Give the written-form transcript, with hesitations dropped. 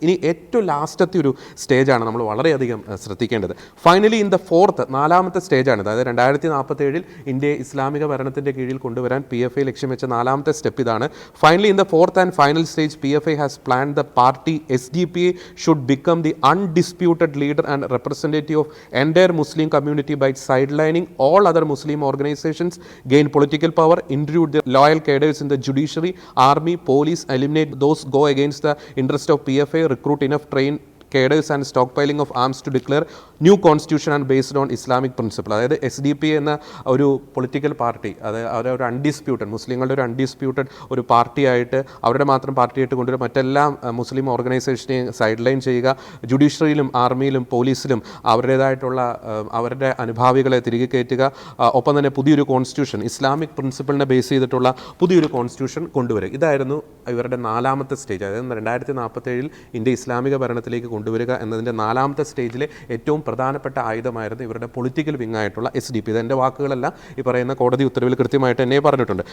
ഇനി ഏറ്റവും ലാസ്റ്റത്തെ ഒരു സ്റ്റേജാണ് നമ്മൾ വളരെയധികം ശ്രദ്ധിക്കേണ്ടത്. ഫൈനലി ഇൻ ദ ഫോർത്ത്, നാലാമത്തെ സ്റ്റേജാണ്. അതായത് 2047 ഇന്ത്യയെ ഇസ്ലാമിക ഭരണത്തിൻ്റെ കീഴിൽ കൊണ്ടുവരാൻ PFI ലക്ഷ്യം വെച്ച നാലാമത്തെ സ്റ്റെപ്പ് ഇതാണ്. Finally in the fourth and final stage PFI has plan the party SDPA should become the undisputed leader and representative of entire Muslim community by sidelining all other Muslim organisations, gain political power, include the loyal cadres in the judiciary, army, police, eliminate those go against the interest of PFI, recruit enough trained cadres and stockpiling of arms to declare new constitution and based on Islamic principle. അതായത് SDPA എന്ന ഒരു political party, അതായത് അവരൊരു undisputed, മുസ്ലിങ്ങളുടെ ഒരു undisputed ഒരു പാർട്ടിയായിട്ട്, അവരുടെ മാത്രം പാർട്ടിയായിട്ട് കൊണ്ടുവരും, മറ്റെല്ലാ മുസ്ലിം ഓർഗനൈസേഷനെയും സൈഡ് ലൈൻ ചെയ്യുക, ജുഡീഷ്യറിയിലും ആർമിയിലും പോലീസിലും അവരുടേതായിട്ടുള്ള അവരുടെ അനുഭാവികളെ തിരികെ കയറ്റുക, ഒപ്പം തന്നെ പുതിയൊരു കോൺസ്റ്റിറ്റ്യൂഷൻ, ഇസ്ലാമിക് പ്രിൻസിപ്പിളിനെ ബേസ് ചെയ്തിട്ടുള്ള പുതിയൊരു കോൺസ്റ്റിറ്റ്യൂഷൻ കൊണ്ടുവരിക. ഇതായിരുന്നു ഇവരുടെ നാലാമത്തെ സ്റ്റേജ്. അതായത് 2047 ഇന്ത്യ ഇസ്ലാമിക ഭരണത്തിലേക്ക് കൊണ്ടുവരിക എന്നതിൻ്റെ നാലാമത്തെ സ്റ്റേജിലെ ഏറ്റവും പ്രധാനപ്പെട്ട ആയുധമായിരുന്നു ഇവരുടെ പൊളിറ്റിക്കൽ വിങ്ങായിട്ടുള്ള SDPA. ഇതെൻ്റെ വാക്കുകളല്ല, ഈ പറയുന്ന കോടതി ഉത്തരവിൽ കൃത്യമായിട്ട് എന്നെ പറഞ്ഞിട്ടുണ്ട്.